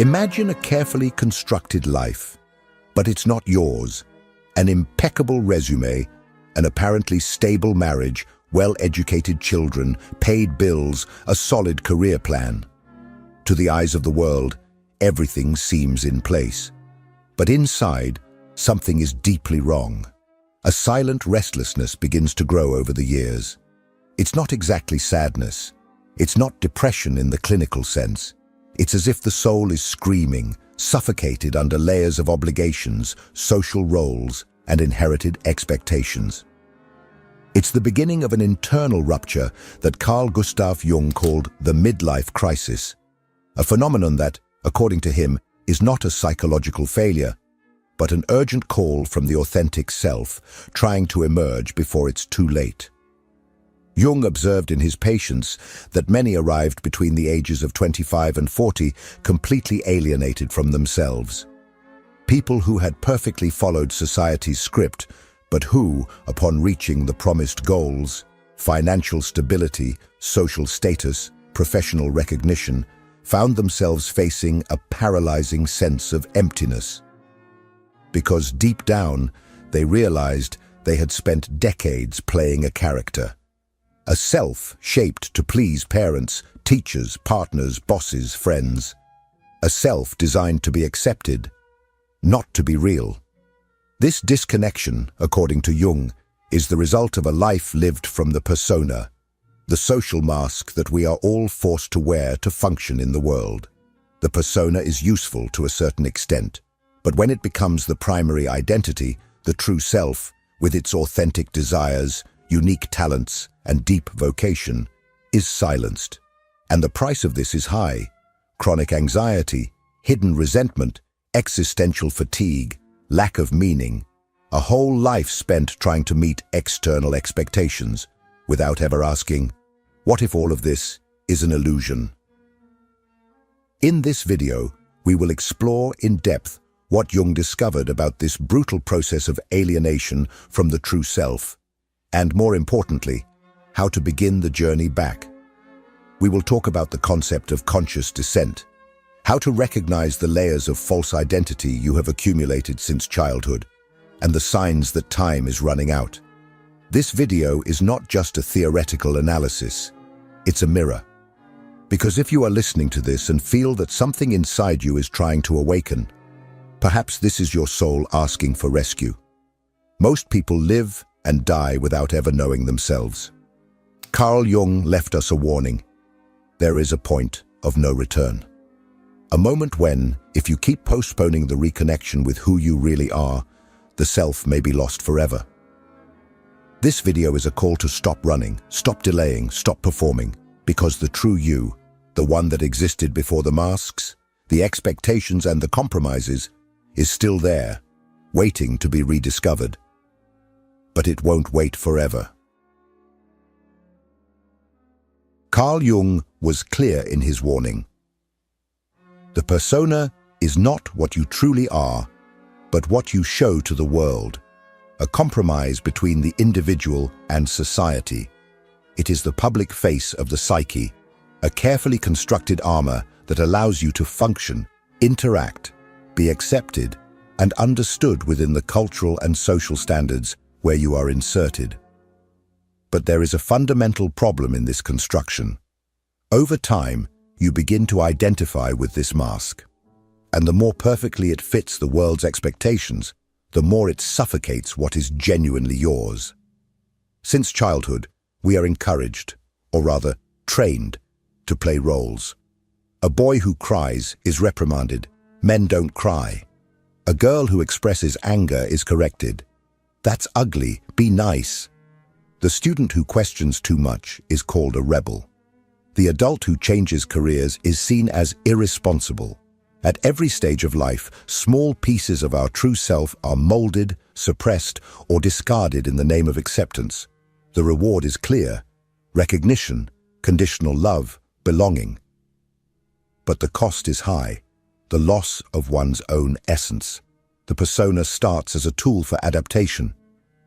Imagine a carefully constructed life, but it's not yours. An impeccable resume, an apparently stable marriage, well-educated children, paid bills, a solid career plan. To the eyes of the world, everything seems in place. But inside, something is deeply wrong. A silent restlessness begins to grow over the years. It's not exactly sadness. It's not depression in the clinical sense. It's as if the soul is screaming, suffocated under layers of obligations, social roles, and inherited expectations. It's the beginning of an internal rupture that Carl Jung called the midlife crisis, a phenomenon that, according to him, is not a psychological failure, but an urgent call from the authentic self, trying to emerge before it's too late. Jung observed in his patients that many arrived between the ages of 25 and 40 completely alienated from themselves. People who had perfectly followed society's script, but who, upon reaching the promised goals, financial stability, social status, professional recognition, found themselves facing a paralyzing sense of emptiness. Because deep down, they realized they had spent decades playing a character. A self shaped to please parents, teachers, partners, bosses, friends. A self designed to be accepted, not to be real. This disconnection, according to Jung, is the result of a life lived from the persona, the social mask that we are all forced to wear to function in the world. The persona is useful to a certain extent, but when it becomes the primary identity, the true self, with its authentic desires, unique talents, and deep vocation, is silenced. And the price of this is high: chronic anxiety, hidden resentment, existential fatigue, lack of meaning, a whole life spent trying to meet external expectations, without ever asking, what if all of this is an illusion? In this video, we will explore in depth what Jung discovered about this brutal process of alienation from the true self, and more importantly, how to begin the journey back. We will talk about the concept of conscious descent, how to recognize the layers of false identity you have accumulated since childhood, and the signs that time is running out. This video is not just a theoretical analysis, it's a mirror. Because if you are listening to this and feel that something inside you is trying to awaken, perhaps this is your soul asking for rescue. Most people live and die without ever knowing themselves. Carl Jung left us a warning. There is a point of no return. A moment when, if you keep postponing the reconnection with who you really are, the self may be lost forever. This video is a call to stop running, stop delaying, stop performing, because the true you, the one that existed before the masks, the expectations and the compromises, is still there, waiting to be rediscovered. But it won't wait forever. Carl Jung was clear in his warning. The persona is not what you truly are, but what you show to the world, a compromise between the individual and society. It is the public face of the psyche, a carefully constructed armor that allows you to function, interact, be accepted, and understood within the cultural and social standards where you are inserted. But there is a fundamental problem in this construction. Over time, you begin to identify with this mask. And the more perfectly it fits the world's expectations, the more it suffocates what is genuinely yours. Since childhood, we are encouraged, or rather, trained, to play roles. A boy who cries is reprimanded. Men don't cry. A girl who expresses anger is corrected. That's ugly, be nice. The student who questions too much is called a rebel. The adult who changes careers is seen as irresponsible. At every stage of life, small pieces of our true self are molded, suppressed, or discarded in the name of acceptance. The reward is clear: recognition, conditional love, belonging. But the cost is high: the loss of one's own essence. The persona starts as a tool for adaptation,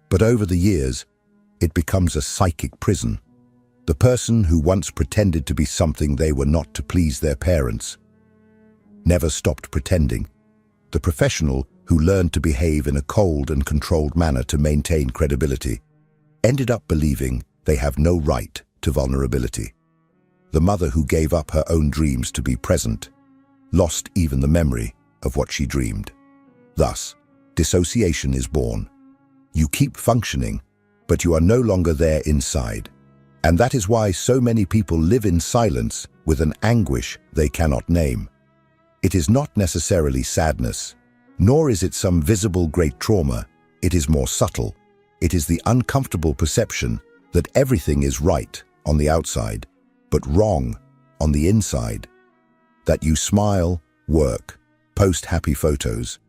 but over the years, it becomes a psychic prison. The person who once pretended to be something they were not to please their parents, never stopped pretending. The professional who learned to behave in a cold and controlled manner to maintain credibility ended up believing they have no right to vulnerability. The mother who gave up her own dreams to be present lost even the memory of what she dreamed. Thus, dissociation is born. You keep functioning, but you are no longer there inside. And that is why so many people live in silence with an anguish they cannot name. It is not necessarily sadness, nor is it some visible great trauma. It is more subtle. It is the uncomfortable perception that everything is right on the outside, but wrong on the inside. That you smile, work, post happy photos,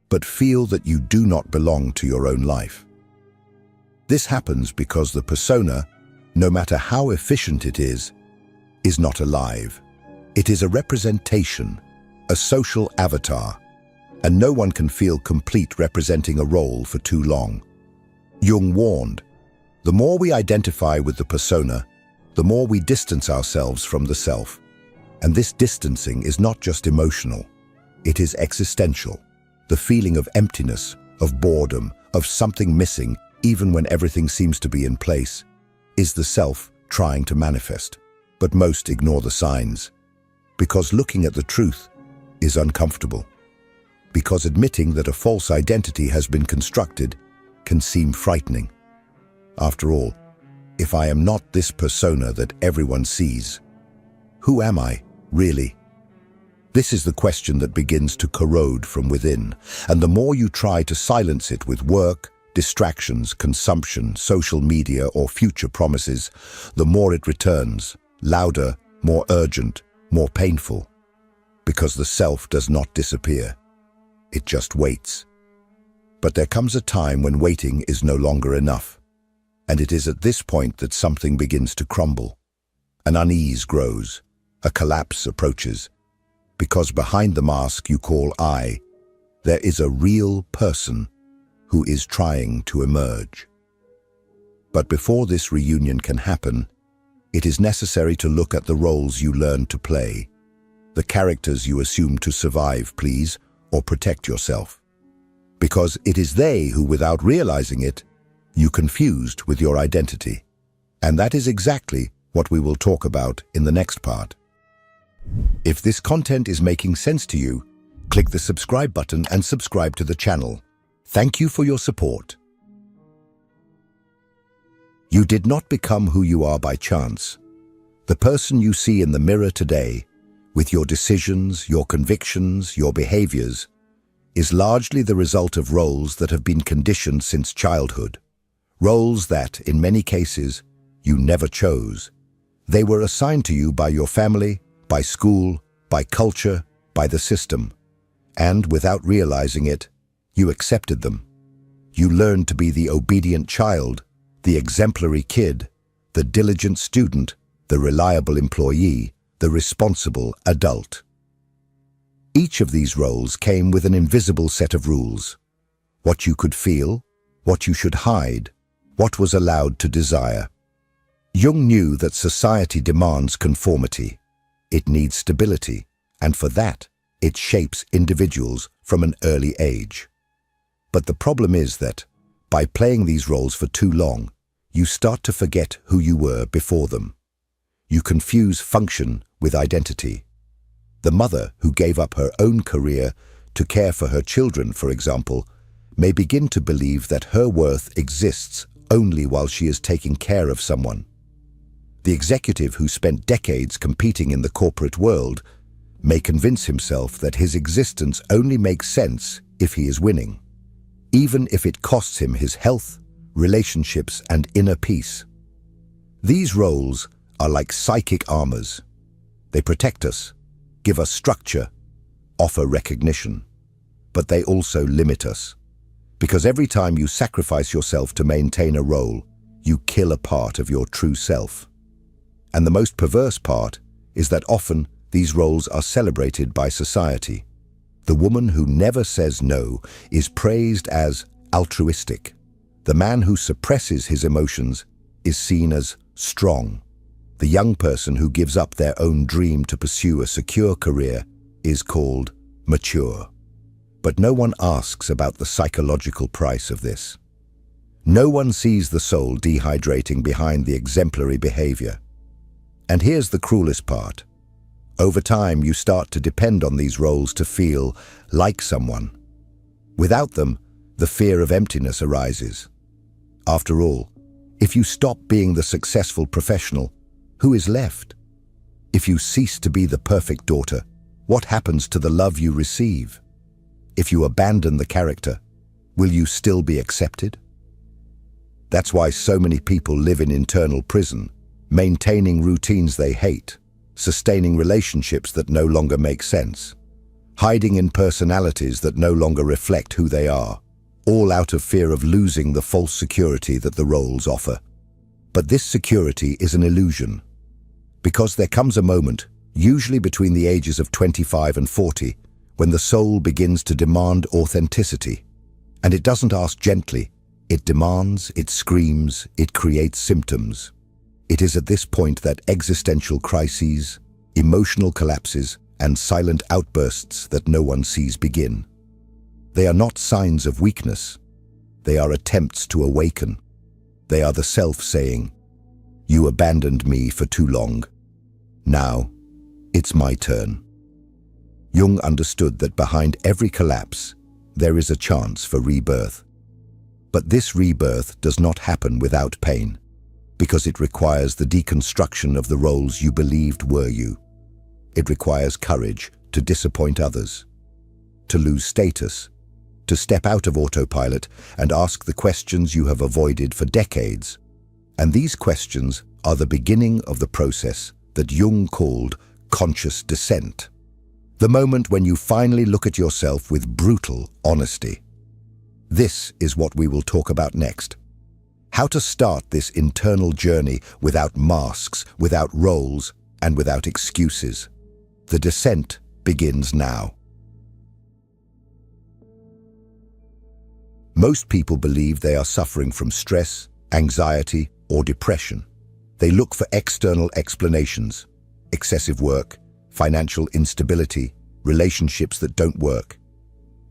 but feel that you do not belong to your own life. This happens because the persona, no matter how efficient it is not alive. It is a representation, a social avatar, and no one can feel complete representing a role for too long. Jung warned, the more we identify with the persona, the more we distance ourselves from the self. And this distancing is not just emotional, it is existential. The feeling of emptiness, of boredom, of something missing, even when everything seems to be in place, is the self trying to manifest. But most ignore the signs, because looking at the truth is uncomfortable. Because admitting that a false identity has been constructed can seem frightening. After all, if I am not this persona that everyone sees, who am I, really? This is the question that begins to corrode from within, and the more you try to silence it with work, distractions, consumption, social media, or future promises, the more it returns, louder, more urgent, more painful. Because the self does not disappear. It just waits. But there comes a time when waiting is no longer enough. And it is at this point that something begins to crumble. An unease grows. A collapse approaches. Because behind the mask you call I, there is a real person who is trying to emerge. But before this reunion can happen, it is necessary to look at the roles you learn to play, the characters you assume to survive, please, or protect yourself. Because it is they who, without realizing it, you confused with your identity. And that is exactly what we will talk about in the next part. If this content is making sense to you, click the subscribe button and subscribe to the channel. Thank you for your support. You did not become who you are by chance. The person you see in the mirror today, with your decisions, your convictions, your behaviors, is largely the result of roles that have been conditioned since childhood. Roles that, in many cases, you never chose. They were assigned to you by your family, by school, by culture, by the system. And without realizing it, you accepted them. You learned to be the obedient child, the exemplary kid, the diligent student, the reliable employee, the responsible adult. Each of these roles came with an invisible set of rules. What you could feel, what you should hide, what was allowed to desire. Jung knew that society demands conformity. It needs stability, and for that, it shapes individuals from an early age. But the problem is that, by playing these roles for too long, you start to forget who you were before them. You confuse function with identity. The mother who gave up her own career to care for her children, for example, may begin to believe that her worth exists only while she is taking care of someone. The executive who spent decades competing in the corporate world may convince himself that his existence only makes sense if he is winning, even if it costs him his health, relationships, and inner peace. These roles are like psychic armors. They protect us, give us structure, offer recognition, but they also limit us. Because every time you sacrifice yourself to maintain a role, you kill a part of your true self. And the most perverse part is that often these roles are celebrated by society. The woman who never says no is praised as altruistic. The man who suppresses his emotions is seen as strong. The young person who gives up their own dream to pursue a secure career is called mature. But no one asks about the psychological price of this. No one sees the soul dehydrating behind the exemplary behavior. And here's the cruelest part. Over time, you start to depend on these roles to feel like someone. Without them, the fear of emptiness arises. After all, if you stop being the successful professional, who is left? If you cease to be the perfect daughter, what happens to the love you receive? If you abandon the character, will you still be accepted? That's why so many people live in internal prison, maintaining routines they hate, sustaining relationships that no longer make sense, hiding in personalities that no longer reflect who they are, all out of fear of losing the false security that the roles offer. But this security is an illusion, because there comes a moment, usually between the ages of 25 and 40, when the soul begins to demand authenticity. And it doesn't ask gently, it demands, it screams, it creates symptoms. It is at this point that existential crises, emotional collapses, and silent outbursts that no one sees begin. They are not signs of weakness. They are attempts to awaken. They are the self saying, "You abandoned me for too long. Now, it's my turn." Jung understood that behind every collapse, there is a chance for rebirth. But this rebirth does not happen without pain, because it requires the deconstruction of the roles you believed were you. It requires courage to disappoint others, to lose status, to step out of autopilot and ask the questions you have avoided for decades. And these questions are the beginning of the process that Jung called conscious descent. The moment when you finally look at yourself with brutal honesty. This is what we will talk about next. How to start this internal journey without masks, without roles, and without excuses. The descent begins now. Most people believe they are suffering from stress, anxiety, or depression. They look for external explanations: excessive work, financial instability, relationships that don't work.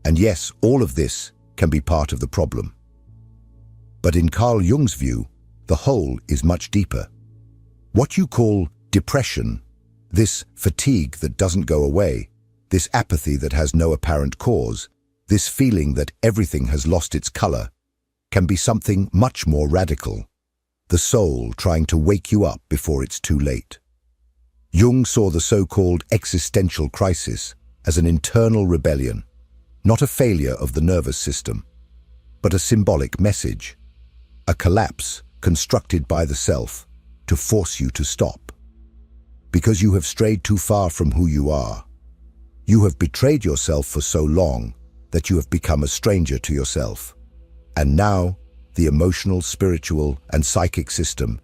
And yes, all of this can be part of the problem. But in Carl Jung's view, the hole is much deeper. What you call depression, this fatigue that doesn't go away, this apathy that has no apparent cause, this feeling that everything has lost its color, can be something much more radical. The soul trying to wake you up before it's too late. Jung saw the so-called existential crisis as an internal rebellion, not a failure of the nervous system, but a symbolic message, a collapse constructed by the self to force you to stop. Because you have strayed too far from who you are. You have betrayed yourself for so long that you have become a stranger to yourself. And now, the emotional, spiritual, and psychic system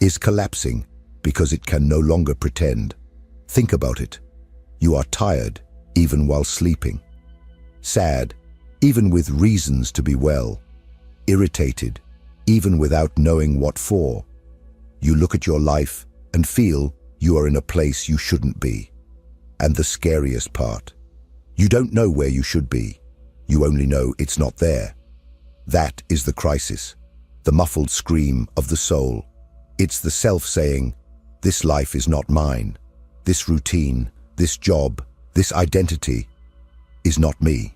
is collapsing because it can no longer pretend. Think about it. You are tired, even while sleeping. Sad, even with reasons to be well. Irritated, even without knowing what for. You look at your life and feel you are in a place you shouldn't be. And the scariest part, you don't know where you should be. You only know it's not there. That is the crisis, the muffled scream of the soul. It's the self saying, "This life is not mine. This routine, this job, this identity is not me."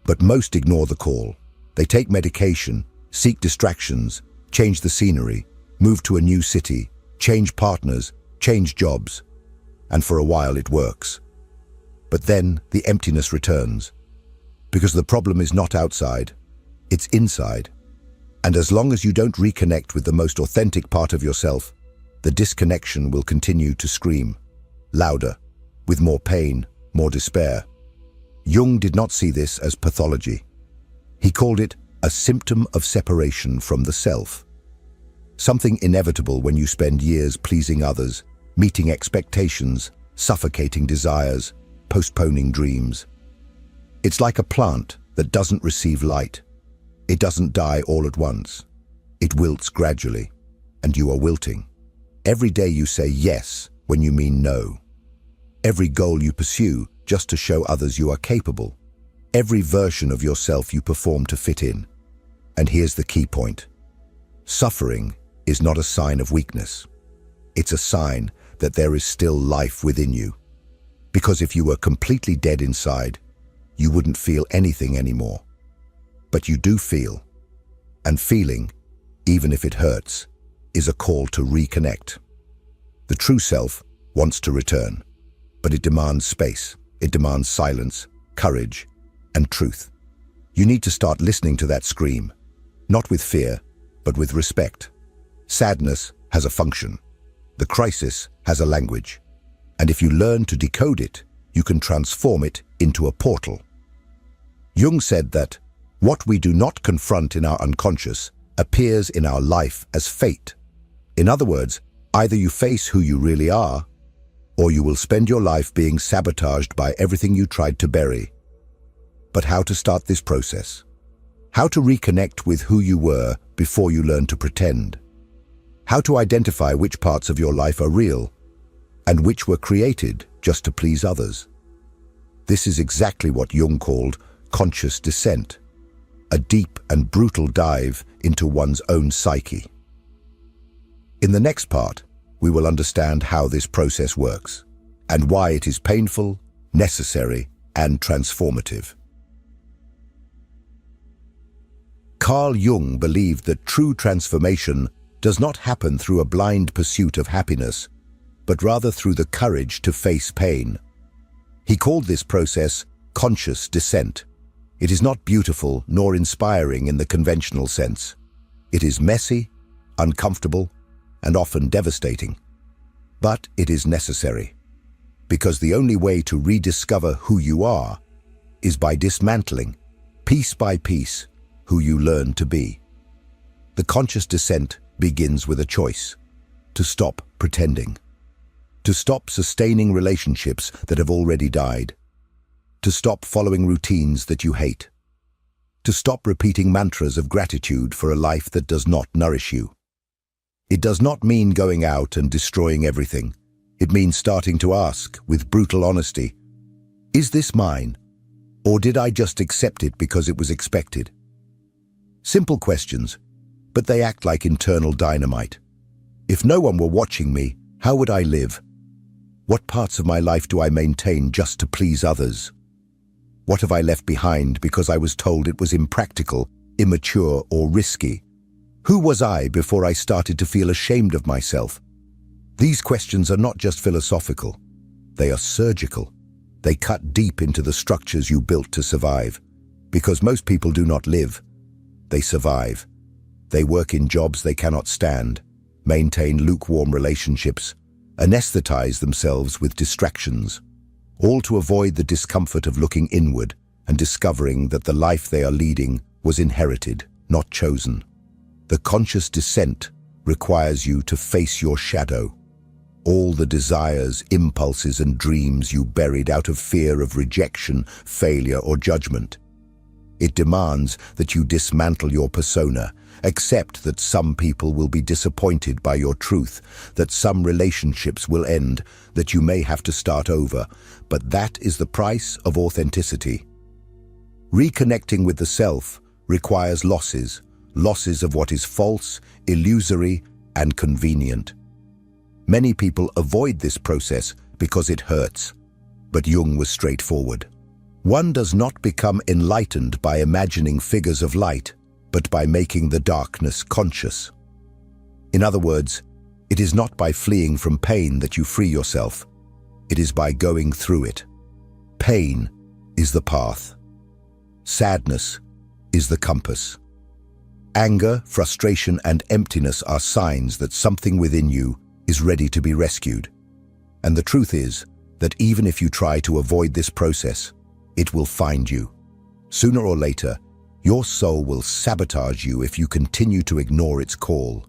But most ignore the call. They take medication, seek distractions, change the scenery, move to a new city, change partners, change jobs. And for a while it works. But then the emptiness returns. Because the problem is not outside, it's inside. And as long as you don't reconnect with the most authentic part of yourself, the disconnection will continue to scream, louder, with more pain, more despair. Jung did not see this as pathology. He called it a symptom of separation from the self. Something inevitable when you spend years pleasing others, meeting expectations, suffocating desires, postponing dreams. It's like a plant that doesn't receive light. It doesn't die all at once. It wilts gradually, and you are wilting. Every day you say yes when you mean no. every goal you pursue just to show others you are capable, every version of yourself you perform to fit in. And here's the key point. Suffering is not a sign of weakness. It's a sign that there is still life within you. Because if you were completely dead inside, you wouldn't feel anything anymore. But you do feel. And feeling, even if it hurts, is a call to reconnect. The true self wants to return, but it demands space. It demands silence, courage, and truth. You need to start listening to that scream, not with fear, but with respect. Sadness has a function. The crisis has a language. And if you learn to decode it, you can transform it into a portal. Jung said that what we do not confront in our unconscious appears in our life as fate. In other words, either you face who you really are, or you will spend your life being sabotaged by everything you tried to bury. But how to start this process? How to reconnect with who you were before you learn to pretend? How to identify which parts of your life are real and which were created just to please others? This is exactly what Jung called conscious descent, a deep and brutal dive into one's own psyche. In the next part, we will understand how this process works and why it is painful, necessary, and transformative. Carl Jung believed that true transformation does not happen through a blind pursuit of happiness, but rather through the courage to face pain. He called this process conscious descent. It is not beautiful nor inspiring in the conventional sense. It is messy, uncomfortable, and often devastating. But it is necessary, because the only way to rediscover who you are is by dismantling, piece by piece, who you learn to be. The conscious descent begins with a choice: to stop pretending, to stop sustaining relationships that have already died, to stop following routines that you hate, to stop repeating mantras of gratitude for a life that does not nourish you. It does not mean going out and destroying everything. It means starting to ask, with brutal honesty, is this mine, or did I just accept it because it was expected? Simple questions, but they act like internal dynamite. If no one were watching me, how would I live? What parts of my life do I maintain just to please others? What have I left behind because I was told it was impractical, immature, or risky? Who was I before I started to feel ashamed of myself? These questions are not just philosophical. They are surgical. They cut deep into the structures you built to survive. Because most people do not live. They survive. They work in jobs they cannot stand, maintain lukewarm relationships, anesthetize themselves with distractions, all to avoid the discomfort of looking inward and discovering that the life they are leading was inherited, not chosen. The conscious descent requires you to face your shadow, all the desires, impulses, and dreams you buried out of fear of rejection, failure, or judgment. It demands that you dismantle your persona, accept that some people will be disappointed by your truth, that some relationships will end, that you may have to start over, but that is the price of authenticity. Reconnecting with the self requires losses of what is false, illusory, and convenient. Many people avoid this process because it hurts, but Jung was straightforward. One does not become enlightened by imagining figures of light, but by making the darkness conscious. In other words, it is not by fleeing from pain that you free yourself. It is by going through it. Pain is the path. Sadness is the compass. Anger, frustration, and emptiness are signs that something within you is ready to be rescued. And the truth is that even if you try to avoid this process, it will find you. Sooner or later, your soul will sabotage you if you continue to ignore its call,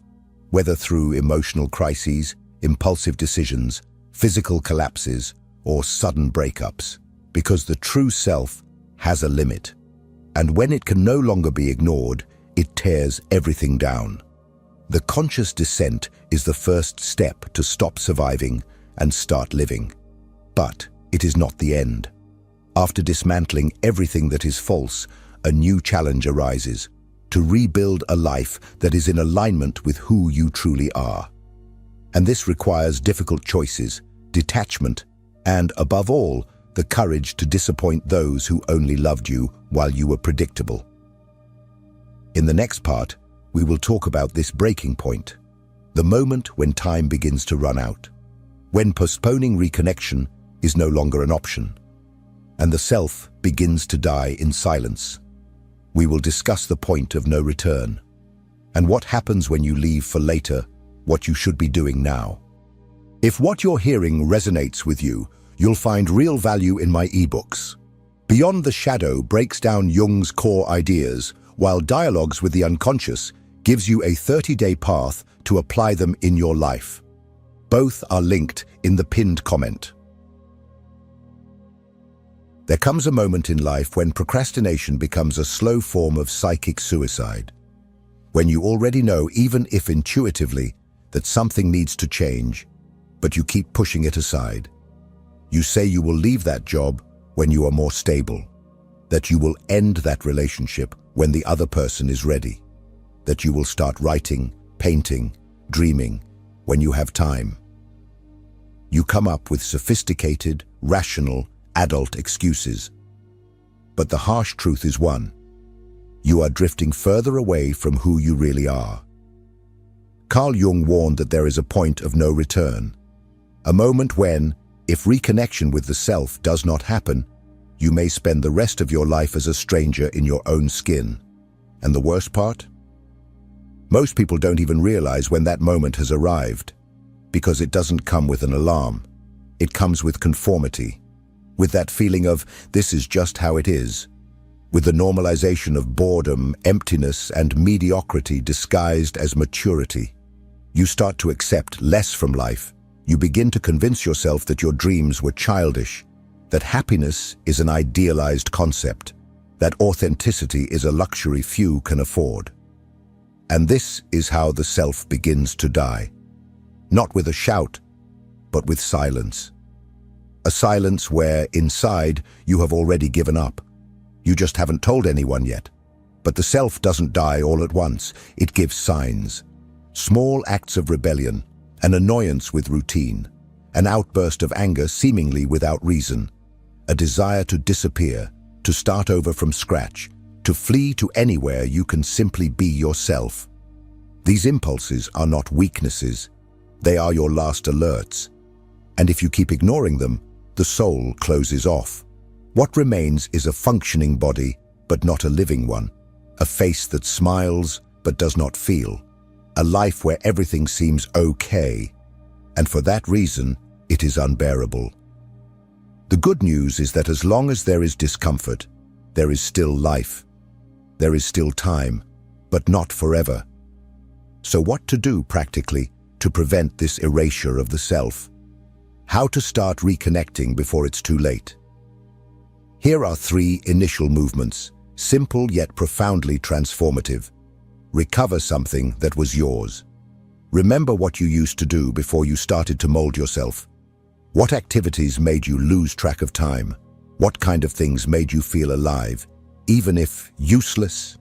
whether through emotional crises, impulsive decisions, physical collapses, or sudden breakups, because the true self has a limit. And when it can no longer be ignored, it tears everything down. The conscious descent is the first step to stop surviving and start living. But it is not the end. After dismantling everything that is false, a new challenge arises: to rebuild a life that is in alignment with who you truly are. And this requires difficult choices, detachment, and, above all, the courage to disappoint those who only loved you while you were predictable. In the next part, we will talk about this breaking point, the moment when time begins to run out, when postponing reconnection is no longer an option, and the self begins to die in silence. We will discuss the point of no return, and what happens when you leave for later what you should be doing now. If what you're hearing resonates with you, you'll find real value in my ebooks. Beyond the Shadow breaks down Jung's core ideas, while Dialogues with the Unconscious gives you a 30-day path to apply them in your life. Both are linked in the pinned comment. There comes a moment in life when procrastination becomes a slow form of psychic suicide. When you already know, even if intuitively, that something needs to change, but you keep pushing it aside. You say you will leave that job when you are more stable, that you will end that relationship when the other person is ready, that you will start writing, painting, dreaming when you have time. You come up with sophisticated, rational, adult excuses. But the harsh truth is one: you are drifting further away from who you really are. Carl Jung warned that there is a point of no return, a moment when, if reconnection with the self does not happen, you may spend the rest of your life as a stranger in your own skin. And the worst part? Most people don't even realize when that moment has arrived, because it doesn't come with an alarm. It comes with conformity, with that feeling of, this is just how it is, with the normalization of boredom, emptiness, and mediocrity disguised as maturity. You start to accept less from life. You begin to convince yourself that your dreams were childish, that happiness is an idealized concept, that authenticity is a luxury few can afford. And this is how the self begins to die. Not with a shout, but with silence. A silence where, inside, you have already given up. You just haven't told anyone yet. But the self doesn't die all at once. It gives signs. Small acts of rebellion, an annoyance with routine, an outburst of anger seemingly without reason, a desire to disappear, to start over from scratch, to flee to anywhere you can simply be yourself. These impulses are not weaknesses. They are your last alerts. And if you keep ignoring them, the soul closes off. What remains is a functioning body, but not a living one. A face that smiles, but does not feel. A life where everything seems okay. And for that reason, it is unbearable. The good news is that as long as there is discomfort, there is still life. There is still time, but not forever. So what to do practically to prevent this erasure of the self? How to start reconnecting before it's too late? Here are 3 initial movements, simple yet profoundly transformative. Recover something that was yours. Remember what you used to do before you started to mold yourself. What activities made you lose track of time? What kind of things made you feel alive, even if useless?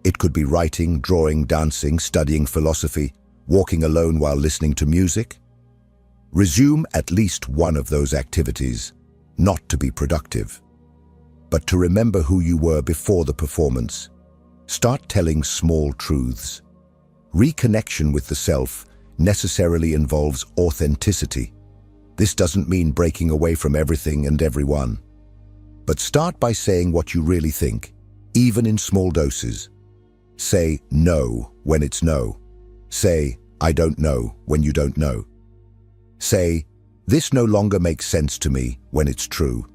It could be writing, drawing, dancing, studying philosophy, walking alone while listening to music. Resume at least one of those activities, not to be productive, but to remember who you were before the performance. Start telling small truths. Reconnection with the self necessarily involves authenticity. This doesn't mean breaking away from everything and everyone. But start by saying what you really think, even in small doses. Say no when it's no. Say, I don't know when you don't know. Say, this no longer makes sense to me when it's true.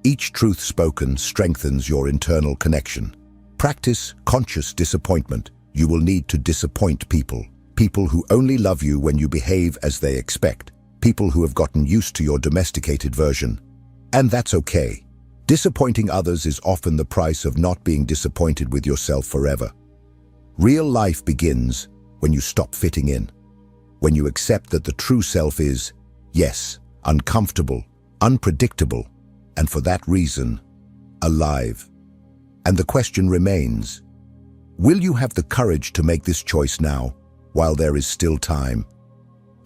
Each truth spoken strengthens your internal connection. Practice conscious disappointment. You will need to disappoint people. People who only love you when you behave as they expect. People who have gotten used to your domesticated version. And that's okay. Disappointing others is often the price of not being disappointed with yourself forever. Real life begins when you stop fitting in. When you accept that the true self is, yes, uncomfortable, unpredictable, and for that reason, alive. And the question remains, will you have the courage to make this choice now, while there is still time?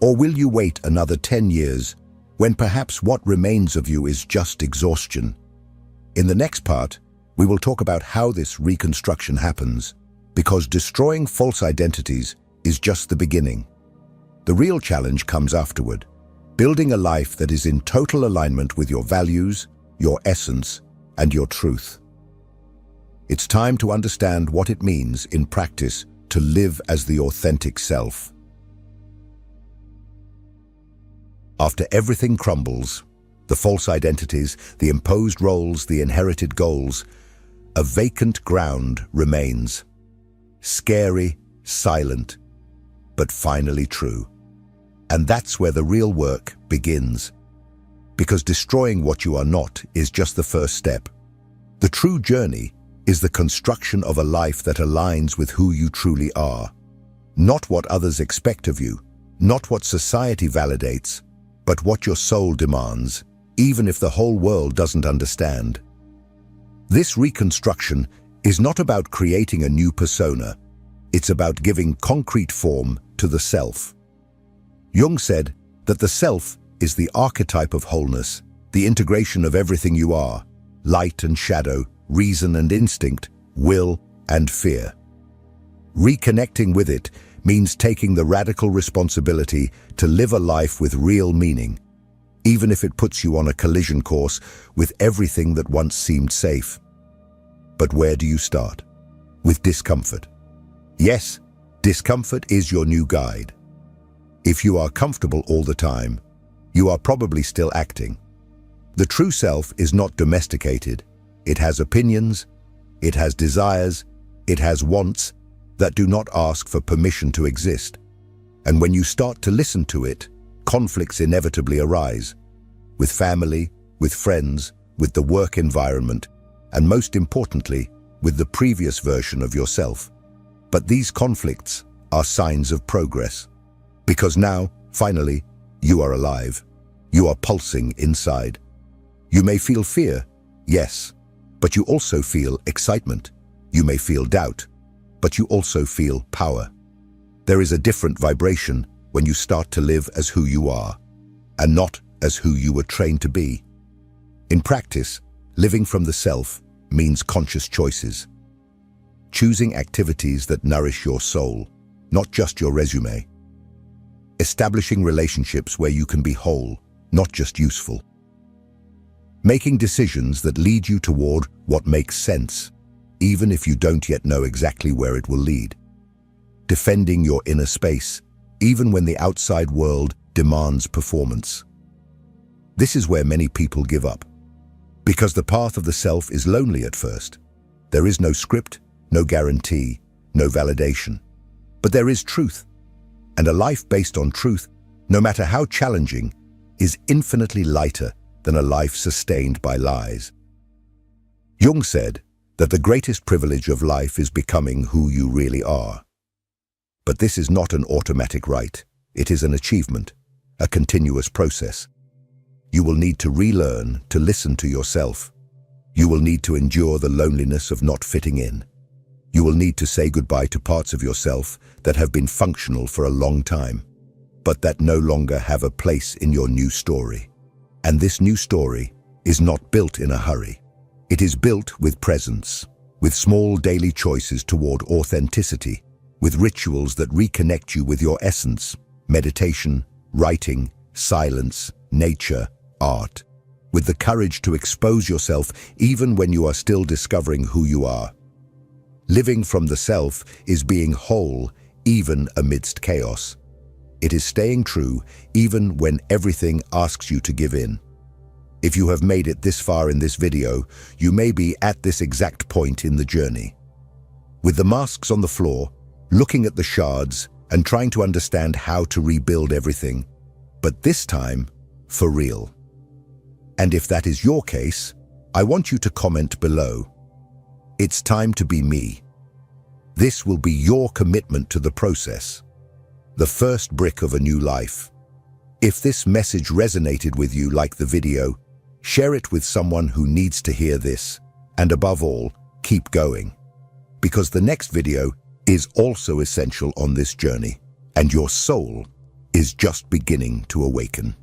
Or will you wait another 10 years, when perhaps what remains of you is just exhaustion? In the next part, we will talk about how this reconstruction happens, because destroying false identities is just the beginning. The real challenge comes afterward, building a life that is in total alignment with your values, your essence, and your truth. It's time to understand what it means in practice to live as the authentic self. After everything crumbles, the false identities, the imposed roles, the inherited goals, a vacant ground remains. Scary, silent, but finally true. And that's where the real work begins. Because destroying what you are not is just the first step. The true journey is the construction of a life that aligns with who you truly are. Not what others expect of you, not what society validates, but what your soul demands, even if the whole world doesn't understand. This reconstruction is not about creating a new persona. It's about giving concrete form to the self. Jung said that the self is the archetype of wholeness, the integration of everything you are, light and shadow, reason and instinct, will and fear. Reconnecting with it means taking the radical responsibility to live a life with real meaning, even if it puts you on a collision course with everything that once seemed safe. But where do you start? With discomfort. Yes, discomfort is your new guide. If you are comfortable all the time, you are probably still acting. The true self is not domesticated. It has opinions, it has desires, it has wants that do not ask for permission to exist. And when you start to listen to it, conflicts inevitably arise. With family, with friends, with the work environment, and most importantly, with the previous version of yourself. But these conflicts are signs of progress. Because now, finally, you are alive. You are pulsing inside. You may feel fear, yes, but you also feel excitement. You may feel doubt, but you also feel power. There is a different vibration when you start to live as who you are, and not as who you were trained to be. In practice, living from the self means conscious choices. Choosing activities that nourish your soul, not just your resume. Establishing relationships where you can be whole, not just useful. Making decisions that lead you toward what makes sense, even if you don't yet know exactly where it will lead. Defending your inner space, even when the outside world demands performance. This is where many people give up. Because the path of the self is lonely at first. There is no script, no guarantee, no validation. But there is truth. And a life based on truth, no matter how challenging, is infinitely lighter than a life sustained by lies. Jung said that the greatest privilege of life is becoming who you really are. But this is not an automatic right. It is an achievement, a continuous process. You will need to relearn to listen to yourself. You will need to endure the loneliness of not fitting in. You will need to say goodbye to parts of yourself that have been functional for a long time, but that no longer have a place in your new story. And this new story is not built in a hurry. It is built with presence, with small daily choices toward authenticity, with rituals that reconnect you with your essence, meditation, writing, silence, nature, art, with the courage to expose yourself even when you are still discovering who you are. Living from the self is being whole even amidst chaos. It is staying true even when everything asks you to give in. If you have made it this far in this video, you may be at this exact point in the journey. With the masks on the floor, looking at the shards and trying to understand how to rebuild everything, but this time, for real. And if that is your case, I want you to comment below. It's time to be me. This will be your commitment to the process. The first brick of a new life. If this message resonated with you like the video, share it with someone who needs to hear this. And above all, keep going. Because the next video is also essential on this journey, and your soul is just beginning to awaken.